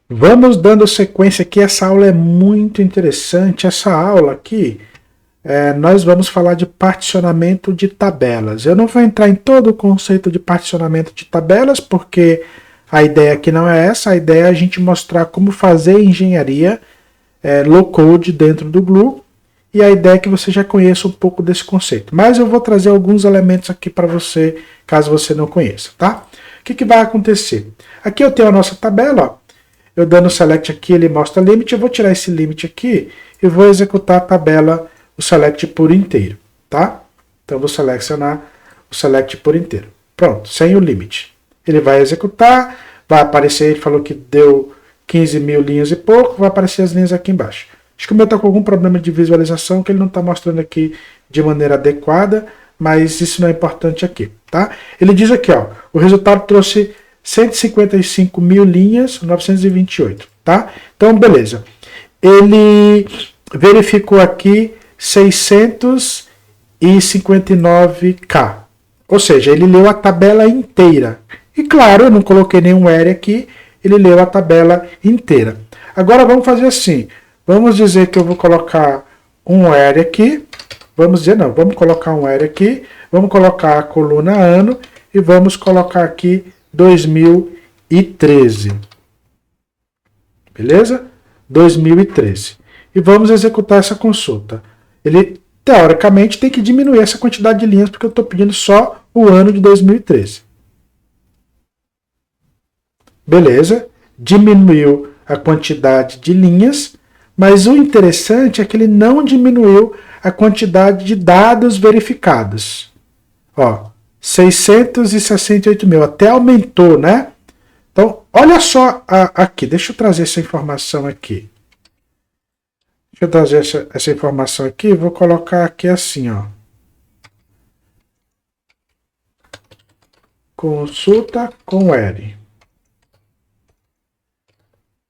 Vamos dando sequência aqui, essa aula é muito interessante. Essa aula aqui, nós vamos falar de particionamento de tabelas. Eu não vou entrar em todo o conceito de particionamento de tabelas, porque a ideia aqui não é essa. A ideia é a gente mostrar como fazer engenharia low-code dentro do Glue, e a ideia é que você já conheça um pouco desse conceito. Mas eu vou trazer alguns elementos aqui para você, caso você não conheça, tá? O que vai acontecer? Aqui eu tenho a nossa tabela, ó. Eu dando select aqui, ele mostra limit. Eu vou tirar esse limit aqui e vou executar a tabela, o select por inteiro, tá? Então eu vou selecionar o select por inteiro. Pronto, sem o limit. Ele vai executar, vai aparecer, ele falou que deu 15 mil linhas e pouco, vai aparecer as linhas aqui embaixo. Acho que o meu está com algum problema de visualização, que ele não está mostrando aqui de maneira adequada, mas isso não é importante aqui, tá? Ele diz aqui, ó, o resultado trouxe 155 mil linhas, 928, tá? Então, beleza. Ele verificou aqui 659K. Ou seja, ele leu a tabela inteira. E claro, eu não coloquei nenhum R aqui, ele leu a tabela inteira. Agora vamos fazer assim. Vamos dizer que eu vou colocar um R aqui. Vamos colocar um R aqui. Vamos colocar a coluna ano e vamos colocar aqui 2013. Beleza? 2013. E vamos executar essa consulta. Ele, teoricamente, tem que diminuir essa quantidade de linhas, porque eu estou pedindo só o ano de 2013. Beleza? Diminuiu a quantidade de linhas, mas o interessante é que ele não diminuiu a quantidade de dados verificados. Ó, 668 mil, até aumentou, né? Então, olha só aqui, deixa eu trazer essa informação aqui. Deixa eu trazer essa informação aqui, vou colocar aqui assim, ó. Consulta com R.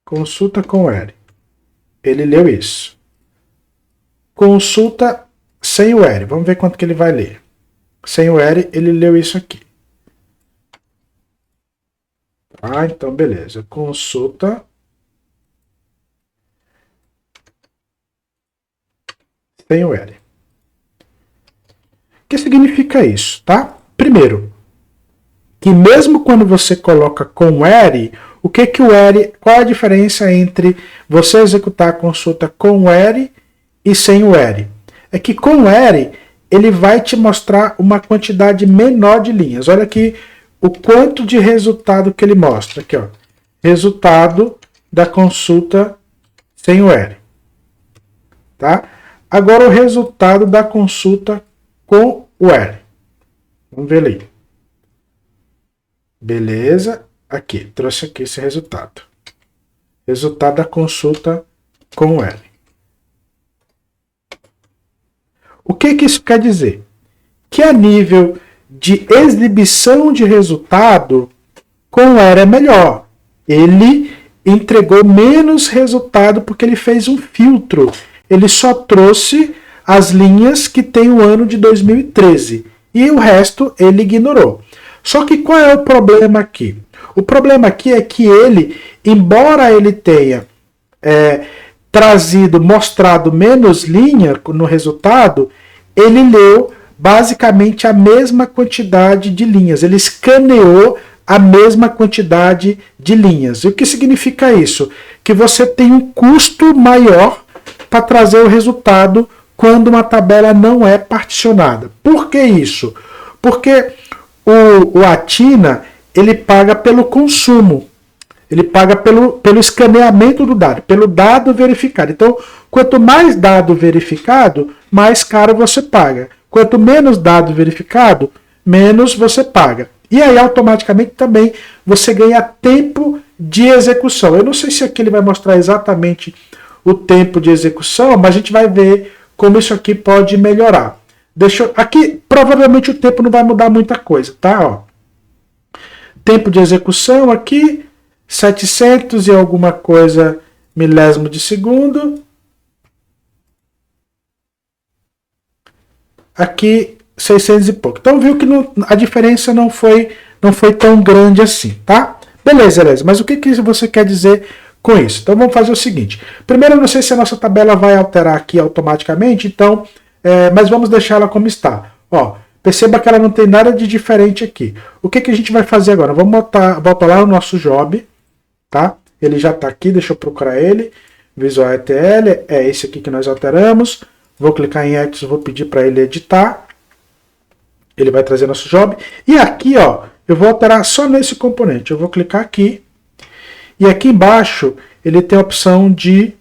Consulta com R. Ele leu isso. Consulta sem o R, vamos ver quanto que ele vai ler. Sem o R, ele leu isso aqui. Ah, então beleza. Consulta. Sem o R. O que significa isso, tá? Primeiro, que mesmo quando você coloca com R, o que o R, qual a diferença entre você executar a consulta com o R e sem o R? É que com o R, ele vai te mostrar uma quantidade menor de linhas. Olha aqui o quanto de resultado que ele mostra. Aqui, ó. Resultado da consulta sem o R. Tá? Agora o resultado da consulta com o R. Vamos ver ali. Beleza. Aqui, trouxe aqui esse resultado. Resultado da consulta com o R. O que isso quer dizer? Que a nível de exibição de resultado, com o R é melhor. Ele entregou menos resultado porque ele fez um filtro. Ele só trouxe as linhas que tem o ano de 2013. E o resto ele ignorou. Só que qual é o problema aqui? O problema aqui é que ele, embora ele tenha mostrado menos linha no resultado, ele leu basicamente a mesma quantidade de linhas. Ele escaneou a mesma quantidade de linhas. E o que significa isso? Que você tem um custo maior para trazer o resultado quando uma tabela não é particionada. Por que isso? Porque o Athena, ele paga pelo consumo. Ele paga pelo escaneamento do dado, pelo dado verificado. Então, quanto mais dado verificado, mais caro você paga. Quanto menos dado verificado, menos você paga. E aí, automaticamente, também você ganha tempo de execução. Eu não sei se aqui ele vai mostrar exatamente o tempo de execução, mas a gente vai ver como isso aqui pode melhorar. Aqui, provavelmente, o tempo não vai mudar muita coisa, tá? Ó. Tempo de execução aqui, 700 e alguma coisa milésimo de segundo. Aqui 600 e pouco. Então viu que a diferença não foi tão grande assim, tá? Beleza, mas o que você quer dizer com isso. Então vamos fazer o seguinte. Primeiro, eu não sei se a nossa tabela vai alterar aqui automaticamente, então, mas vamos deixar ela como está. Ó, perceba que ela não tem nada de diferente aqui. O que a gente vai fazer agora? Vamos voltar lá no nosso job, tá? Ele já está aqui, deixa eu procurar ele. Visual ETL, é esse aqui que nós alteramos. Vou clicar em X, vou pedir para ele editar. Ele vai trazer nosso job. E aqui, ó, eu vou alterar só nesse componente. Eu vou clicar aqui. E aqui embaixo, ele tem a opção de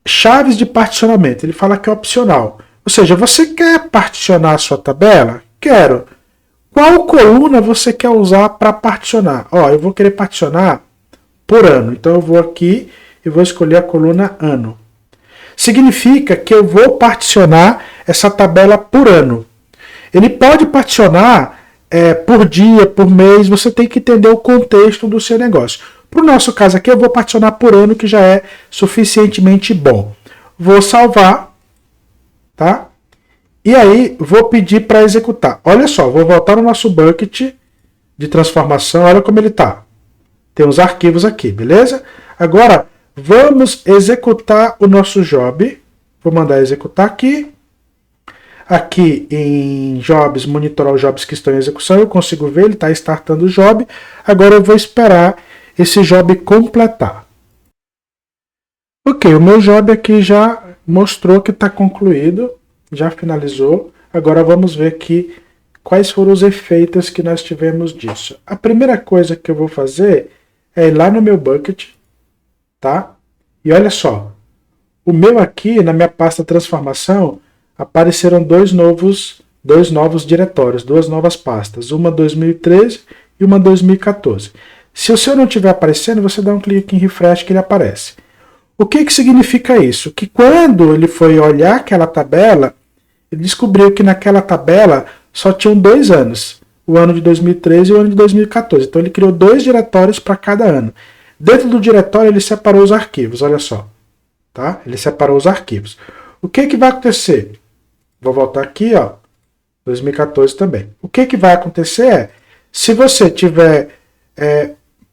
chaves de particionamento. Ele fala que é opcional. Ou seja, você quer particionar a sua tabela? Quero. Qual coluna você quer usar para particionar? Ó, eu vou querer particionar por ano. Então eu vou aqui e vou escolher a coluna ano. Significa que eu vou particionar essa tabela por ano. Ele pode particionar por dia, por mês, você tem que entender o contexto do seu negócio. Para o nosso caso aqui, eu vou particionar por ano, que já é suficientemente bom. Vou salvar, tá? E aí, vou pedir para executar. Olha só, vou voltar no nosso bucket de transformação, olha como ele está. Tem os arquivos aqui, beleza? Agora, vamos executar o nosso job. Vou mandar executar aqui. Aqui em Jobs, monitorar os jobs que estão em execução, eu consigo ver, ele está startando o job. Agora eu vou esperar esse job completar. Ok, o meu job aqui já mostrou que está concluído, já finalizou. Agora vamos ver aqui quais foram os efeitos que nós tivemos disso. A primeira coisa que eu vou fazer é ir lá no meu bucket, tá? E olha só, o meu aqui, na minha pasta transformação, apareceram dois novos diretórios, duas novas pastas, uma 2013 e uma 2014. Se o seu não estiver aparecendo, você dá um clique em refresh que ele aparece. O que significa isso? Que quando ele foi olhar aquela tabela, ele descobriu que naquela tabela só tinham 2 anos, o ano de 2013 e o ano de 2014. Então ele criou 2 diretórios para cada ano. Dentro do diretório ele separou os arquivos, olha só. Tá? Ele separou os arquivos. O que vai acontecer? Vou voltar aqui, ó, 2014 também. O que vai acontecer é, se você tiver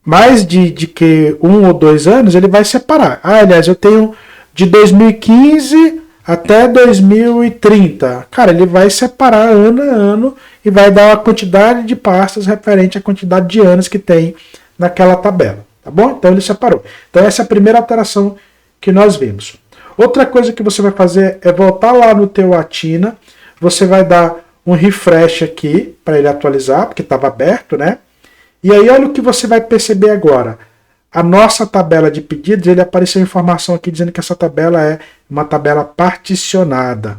mais de que 1 ou 2 anos, ele vai separar. Aliás, eu tenho de 2015 até 2030. Cara, ele vai separar ano a ano e vai dar a quantidade de pastas referente à quantidade de anos que tem naquela tabela. Tá bom? Então ele separou. Então essa é a primeira alteração que nós vimos. Outra coisa que você vai fazer é voltar lá no teu Atina, você vai dar um refresh aqui para ele atualizar, porque estava aberto, né? E aí olha o que você vai perceber agora. A nossa tabela de pedidos, ele apareceu informação aqui dizendo que essa tabela é uma tabela particionada.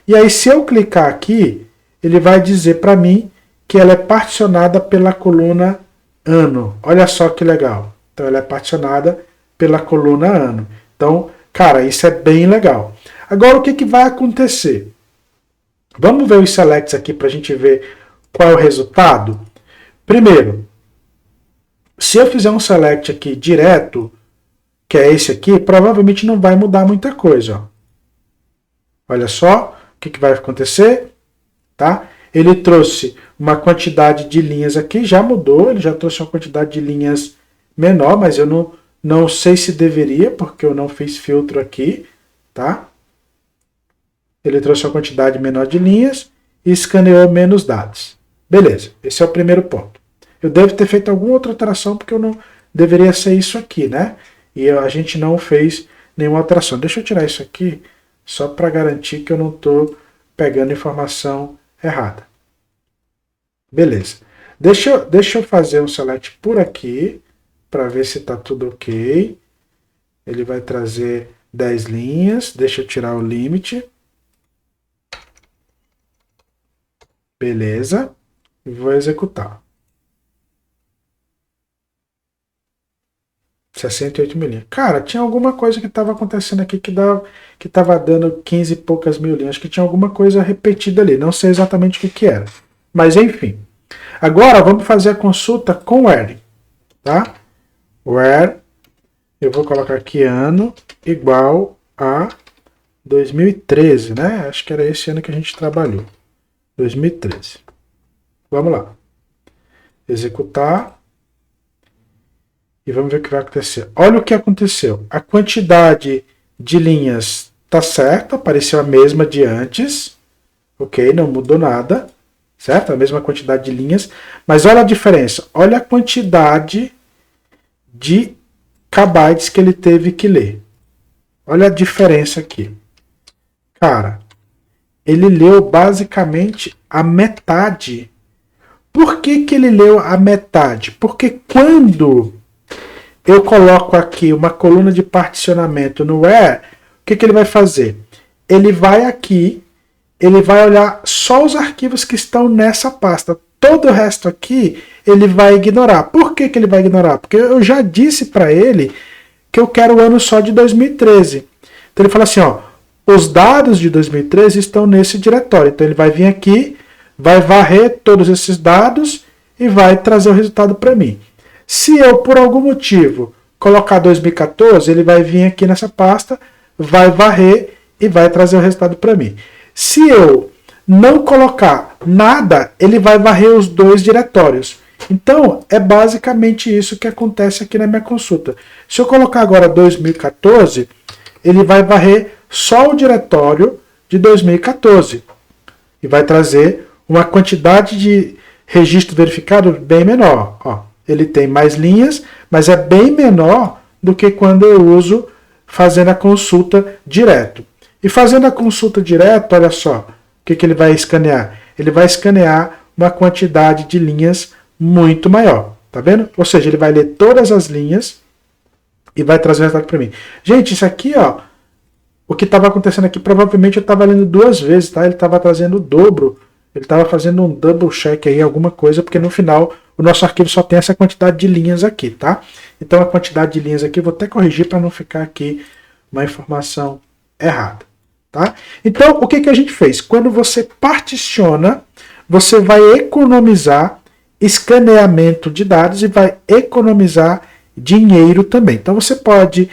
E aí se eu clicar aqui, ele vai dizer para mim que ela é particionada pela coluna ano. Olha só que legal. Então ela é particionada pela coluna ano. Então, cara, isso é bem legal. Agora, o que vai acontecer? Vamos ver os selects aqui para a gente ver qual é o resultado. Primeiro, se eu fizer um select aqui direto, que é esse aqui, provavelmente não vai mudar muita coisa. Ó. Olha só o que vai acontecer. Tá? Ele trouxe uma quantidade de linhas aqui, já mudou, ele já trouxe uma quantidade de linhas menor, mas eu não sei se deveria, porque eu não fiz filtro aqui, tá? Ele trouxe uma quantidade menor de linhas e escaneou menos dados. Beleza, esse é o primeiro ponto. Eu devo ter feito alguma outra alteração, porque eu não deveria ser isso aqui, né? E a gente não fez nenhuma alteração. Deixa eu tirar isso aqui, só para garantir que eu não estou pegando informação errada. Beleza. Deixa eu fazer um select por aqui, para ver se está tudo ok. Ele vai trazer 10 linhas. Deixa eu tirar o limite. Beleza. E vou executar. 68 mil linhas. Cara, tinha alguma coisa que estava acontecendo aqui que estava dando 15 e poucas mil linhas. Acho que tinha alguma coisa repetida ali. Não sei exatamente o que era. Mas enfim. Agora vamos fazer a consulta com o where. Tá? Where, eu vou colocar aqui ano igual a 2013, né? Acho que era esse ano que a gente trabalhou. 2013. Vamos lá. Executar. e vamos ver o que vai acontecer. Olha o que aconteceu. A quantidade de linhas está certa, apareceu a mesma de antes. Ok, não mudou nada. Certo? A mesma quantidade de linhas. Mas olha a diferença. Olha a quantidade de kbytes que ele teve que ler. Olha a diferença aqui. Cara, ele leu basicamente a metade. Por que ele leu a metade? Porque quando eu coloco aqui uma coluna de particionamento no where, o que ele vai fazer? Ele vai aqui, ele vai olhar só os arquivos que estão nessa pasta. Todo o resto aqui ele vai ignorar. Por que ele vai ignorar? Porque eu já disse para ele que eu quero o ano só de 2013. Então ele fala assim, ó, os dados de 2013 estão nesse diretório. Então ele vai vir aqui, vai varrer todos esses dados e vai trazer o resultado para mim. Se eu, por algum motivo, colocar 2014, ele vai vir aqui nessa pasta, vai varrer e vai trazer o resultado para mim. Se eu não colocar nada, ele vai varrer os dois diretórios. Então, é basicamente isso que acontece aqui na minha consulta. Se eu colocar agora 2014, ele vai varrer só o diretório de 2014 e vai trazer uma quantidade de registro verificado bem menor. Ó, ele tem mais linhas, mas é bem menor do que quando eu uso fazendo a consulta direto. E fazendo a consulta direto, olha só, o que ele vai escanear? Ele vai escanear uma quantidade de linhas muito maior. Tá vendo? Ou seja, ele vai ler todas as linhas e vai trazer o resultado para mim. Gente, isso aqui, ó, o que estava acontecendo aqui, provavelmente eu estava lendo duas vezes, tá? Ele estava trazendo o dobro. Ele estava fazendo um double check aí, alguma coisa, porque no final o nosso arquivo só tem essa quantidade de linhas aqui, tá? Então a quantidade de linhas aqui, eu vou até corrigir para não ficar aqui uma informação errada, tá? Então, o que a gente fez? Quando você particiona, você vai economizar escaneamento de dados e vai economizar dinheiro também. Então você pode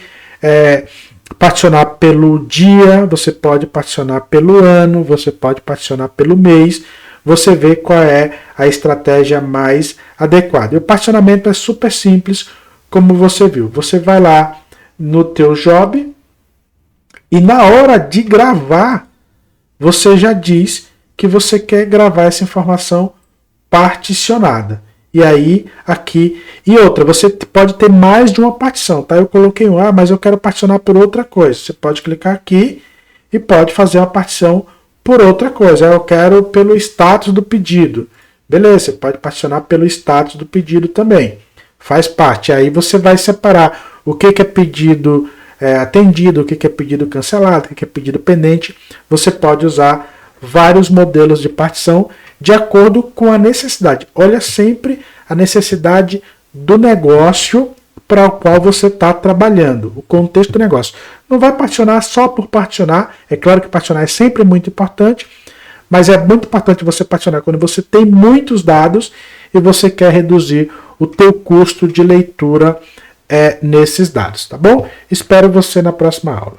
particionar pelo dia, você pode particionar pelo ano, você pode particionar pelo mês, você vê qual é a estratégia mais adequada. E o particionamento é super simples, como você viu. Você vai lá no teu job e na hora de gravar, você já diz que você quer gravar essa informação particionada. E aí, aqui, e outra, você pode ter mais de uma partição, tá? Eu coloquei mas eu quero particionar por outra coisa. Você pode clicar aqui e pode fazer uma partição por outra coisa. Eu quero pelo status do pedido. Beleza, você pode particionar pelo status do pedido também. Faz parte. Aí você vai separar o que é pedido atendido, o que é pedido cancelado, o que é pedido pendente. Você pode usar vários modelos de partição de acordo com a necessidade. Olha sempre a necessidade do negócio para o qual você está trabalhando, o contexto do negócio. Não vai particionar só por particionar. É claro que particionar é sempre muito importante, mas é muito importante você particionar quando você tem muitos dados e você quer reduzir o teu custo de leitura nesses dados, tá bom? Espero você na próxima aula.